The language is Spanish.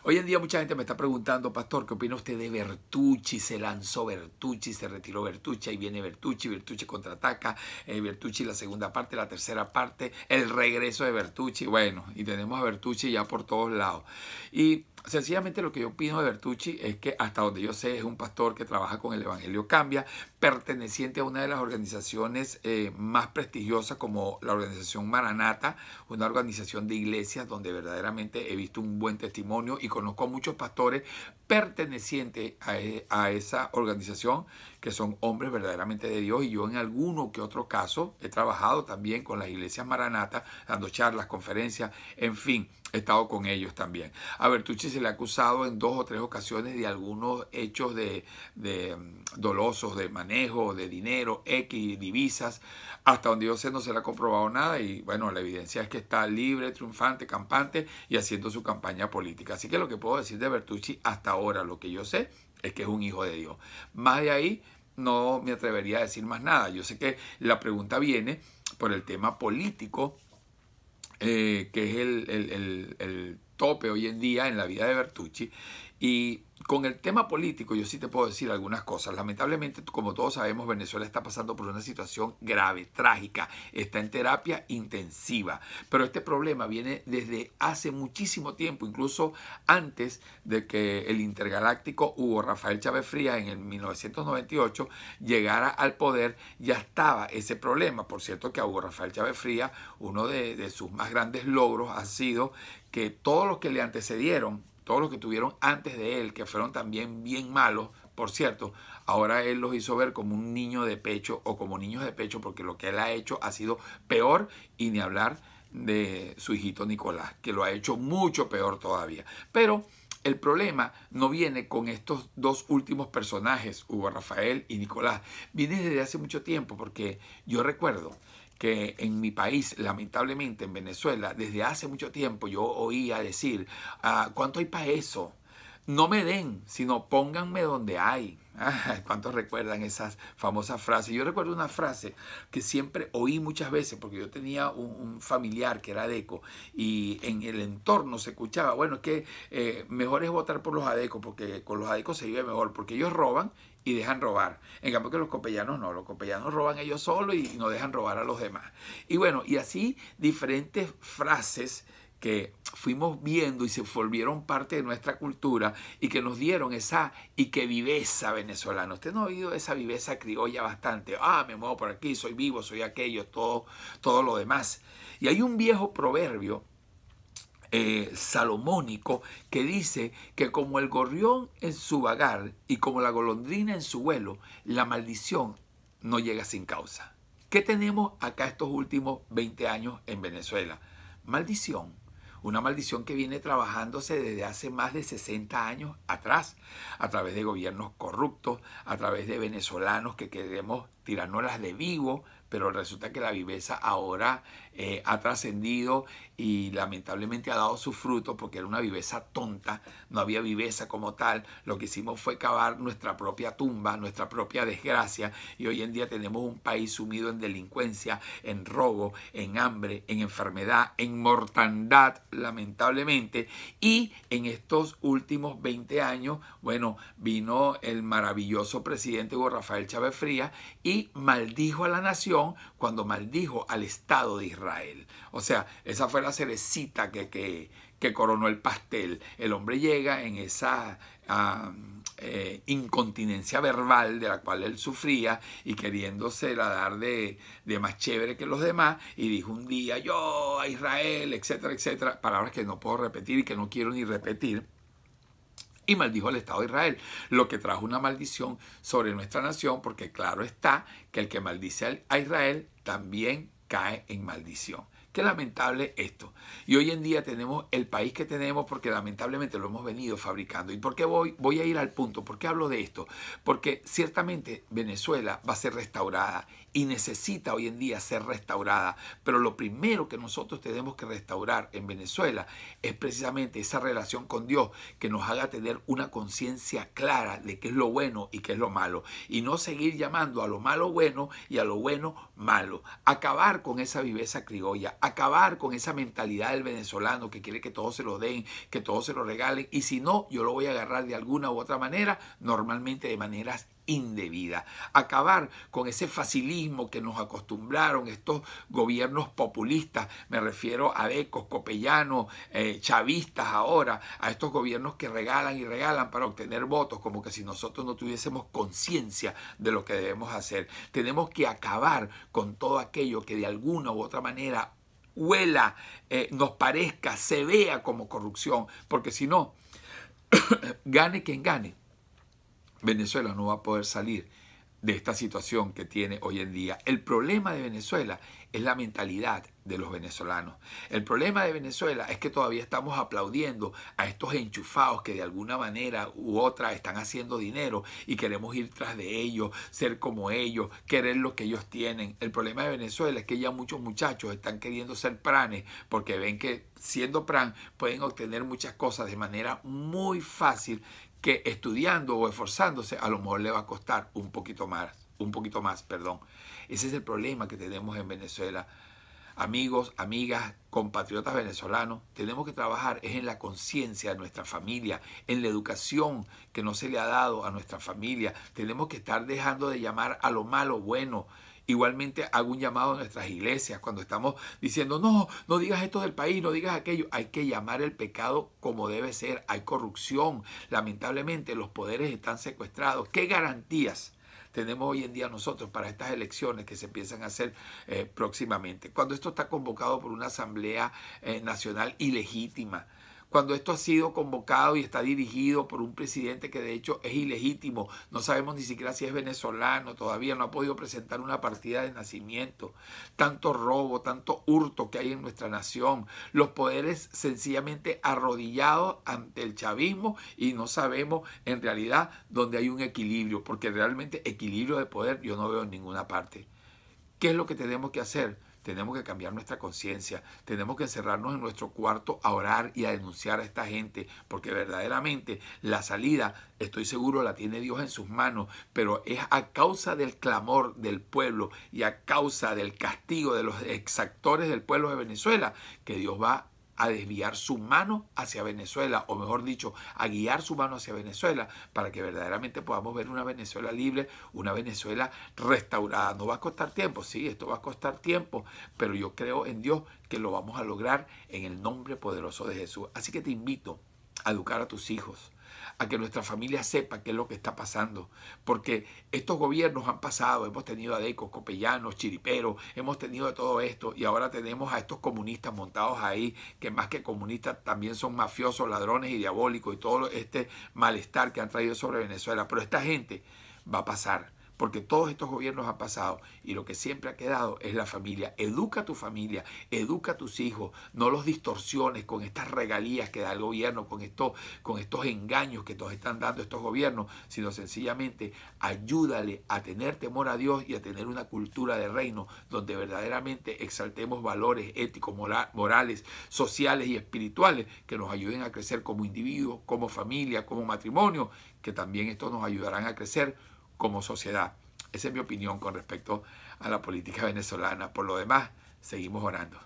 Hoy en día mucha gente me está preguntando, pastor, ¿qué opina usted de Bertucci? Se lanzó Bertucci, se retiró Bertucci, ahí viene Bertucci, Bertucci contraataca, Bertucci la segunda parte, la tercera parte, el regreso de Bertucci, bueno, y tenemos a Bertucci ya por todos lados. Y sencillamente lo que yo opino de Bertucci es que hasta donde yo sé es un pastor que trabaja con el Evangelio Cambia, perteneciente a una de las organizaciones más prestigiosas como la organización Maranata, una organización de iglesias donde verdaderamente he visto un buen testimonio y conozco a muchos pastores pertenecientes a esa organización que son hombres verdaderamente de Dios, y yo en alguno que otro caso he trabajado también con las iglesias Maranata, dando charlas, conferencias, en fin, he estado con ellos también. A Bertucci se le ha acusado en 2 o 3 ocasiones de algunos hechos de dolosos, de manejo de dinero, X, divisas. Hasta donde yo sé no se le ha comprobado nada y bueno, la evidencia es que está libre, triunfante, campante y haciendo su campaña política. Así que lo que puedo decir de Bertucci hasta ahora, lo que yo sé, es que es un hijo de Dios. Más de ahí no me atrevería a decir más nada. Yo sé que la pregunta viene por el tema político, que es el tope hoy en día en la vida de Bertucci. Y con el tema político yo sí te puedo decir algunas cosas. Lamentablemente, como todos sabemos, Venezuela está pasando por una situación grave, trágica. Está en terapia intensiva. Pero este problema viene desde hace muchísimo tiempo, incluso antes de que el intergaláctico Hugo Rafael Chávez Frías en el 1998 llegara al poder. Ya estaba ese problema. Por cierto que a Hugo Rafael Chávez Frías, uno de sus más grandes logros ha sido que todos los que le antecedieron, todos los que tuvieron antes de él, que fueron también bien malos, por cierto, ahora él los hizo ver como un niño de pecho o como niños de pecho, porque lo que él ha hecho ha sido peor, y ni hablar de su hijito Nicolás, que lo ha hecho mucho peor todavía. Pero el problema no viene con estos 2 últimos personajes, Hugo Rafael y Nicolás, viene desde hace mucho tiempo, porque yo recuerdo que en mi país, lamentablemente en Venezuela, desde hace mucho tiempo yo oía decir, ¿cuánto hay para eso? No me den, sino pónganme donde hay. ¿Cuántos recuerdan esas famosas frases? Yo recuerdo una frase que siempre oí muchas veces, porque yo tenía un familiar que era adeco, y en el entorno se escuchaba, bueno, es que mejor es votar por los adecos, porque con los adecos se vive mejor, porque ellos roban y dejan robar. En cambio que los copellanos no, los copellanos roban ellos solos y no dejan robar a los demás. Y bueno, y así diferentes frases que fuimos viendo y se volvieron parte de nuestra cultura y que nos dieron esa y que viveza venezolana. Usted no ha oído esa viveza criolla bastante. Me muevo por aquí, soy vivo, soy aquello, todo lo demás. Y hay un viejo proverbio salomónico que dice que como el gorrión en su vagar y como la golondrina en su vuelo, la maldición no llega sin causa. ¿Qué tenemos acá estos últimos 20 años en Venezuela? Maldición. Una maldición que viene trabajándose desde hace más de 60 años atrás, a través de gobiernos corruptos, a través de venezolanos que queremos tirárnoslas de vivo, pero resulta que la viveza ahora ha trascendido y lamentablemente ha dado sus frutos, porque era una viveza tonta, no había viveza como tal. Lo que hicimos fue cavar nuestra propia tumba, nuestra propia desgracia, y hoy en día tenemos un país sumido en delincuencia, en robo, en hambre, en enfermedad, en mortandad, lamentablemente. Y en estos últimos 20 años, bueno, vino el maravilloso presidente Hugo Rafael Chávez Frías y maldijo a la nación cuando maldijo al Estado de Israel. O sea, esa fue la cerecita que coronó el pastel. El hombre llega en esa incontinencia verbal de la cual él sufría y queriéndose dar de más chévere que los demás, y dijo un día, yo a Israel, etcétera, etcétera, palabras que no puedo repetir y que no quiero ni repetir. Y maldijo al Estado de Israel, lo que trajo una maldición sobre nuestra nación, porque claro está que el que maldice a Israel también cae en maldición. Qué lamentable esto. Y hoy en día tenemos el país que tenemos porque lamentablemente lo hemos venido fabricando. ¿Y por qué voy a ir al punto? ¿Por qué hablo de esto? Porque ciertamente Venezuela va a ser restaurada y necesita hoy en día ser restaurada. Pero lo primero que nosotros tenemos que restaurar en Venezuela es precisamente esa relación con Dios, que nos haga tener una conciencia clara de qué es lo bueno y qué es lo malo. Y no seguir llamando a lo malo bueno y a lo bueno malo. Acabar con esa viveza criolla, acabar con esa mentalidad del venezolano que quiere que todo se lo den, que todo se lo regalen, y si no, yo lo voy a agarrar de alguna u otra manera, normalmente de maneras indebida. Acabar con ese facilismo que nos acostumbraron estos gobiernos populistas, me refiero a Decos, Copellanos, chavistas ahora, a estos gobiernos que regalan y regalan para obtener votos, como que si nosotros no tuviésemos conciencia de lo que debemos hacer. Tenemos que acabar con todo aquello que de alguna u otra manera huela, nos parezca, se vea como corrupción, porque si no, gane quien gane, Venezuela no va a poder salir de esta situación que tiene hoy en día. El problema de Venezuela es la mentalidad de los venezolanos. El problema de Venezuela es que todavía estamos aplaudiendo a estos enchufados que de alguna manera u otra están haciendo dinero y queremos ir tras de ellos, ser como ellos, querer lo que ellos tienen. El problema de Venezuela es que ya muchos muchachos están queriendo ser pranes porque ven que siendo pran pueden obtener muchas cosas de manera muy fácil, que estudiando o esforzándose a lo mejor le va a costar un poquito más, perdón. Ese es el problema que tenemos en Venezuela. Amigos, amigas, compatriotas venezolanos, tenemos que trabajar es en la conciencia de nuestra familia, en la educación que no se le ha dado a nuestra familia. Tenemos que estar dejando de llamar a lo malo bueno. Igualmente hago un llamado a nuestras iglesias cuando estamos diciendo no digas esto del país, no digas aquello. Hay que llamar el pecado como debe ser. Hay corrupción. Lamentablemente los poderes están secuestrados. ¿Qué garantías tenemos hoy en día nosotros para estas elecciones que se empiezan a hacer próximamente? Cuando esto está convocado por una asamblea nacional ilegítima. Cuando esto ha sido convocado y está dirigido por un presidente que de hecho es ilegítimo, no sabemos ni siquiera si es venezolano, todavía no ha podido presentar una partida de nacimiento, tanto robo, tanto hurto que hay en nuestra nación, los poderes sencillamente arrodillados ante el chavismo y no sabemos en realidad dónde hay un equilibrio, porque realmente equilibrio de poder yo no veo en ninguna parte. ¿Qué es lo que tenemos que hacer? Tenemos que cambiar nuestra conciencia, tenemos que encerrarnos en nuestro cuarto a orar y a denunciar a esta gente, porque verdaderamente la salida, estoy seguro, la tiene Dios en sus manos, pero es a causa del clamor del pueblo y a causa del castigo de los exactores del pueblo de Venezuela que Dios va a desviar su mano hacia Venezuela, o mejor dicho, a guiar su mano hacia Venezuela, para que verdaderamente podamos ver una Venezuela libre, una Venezuela restaurada. No va a costar tiempo, sí, esto va a costar tiempo, pero yo creo en Dios que lo vamos a lograr en el nombre poderoso de Jesús. Así que te invito a educar a tus hijos, a que nuestra familia sepa qué es lo que está pasando, porque estos gobiernos han pasado, hemos tenido a Decos, Copellanos, Chiriperos, hemos tenido de todo esto y ahora tenemos a estos comunistas montados ahí, que más que comunistas también son mafiosos, ladrones y diabólicos y todo este malestar que han traído sobre Venezuela. Pero esta gente va a pasar, porque todos estos gobiernos han pasado y lo que siempre ha quedado es la familia. Educa a tu familia, educa a tus hijos, no los distorsiones con estas regalías que da el gobierno, con estos engaños que nos están dando estos gobiernos, sino sencillamente ayúdale a tener temor a Dios y a tener una cultura de reino donde verdaderamente exaltemos valores éticos, morales, sociales y espirituales que nos ayuden a crecer como individuos, como familia, como matrimonio, que también estos nos ayudarán a crecer como sociedad. Esa es mi opinión con respecto a la política venezolana. Por lo demás, seguimos orando.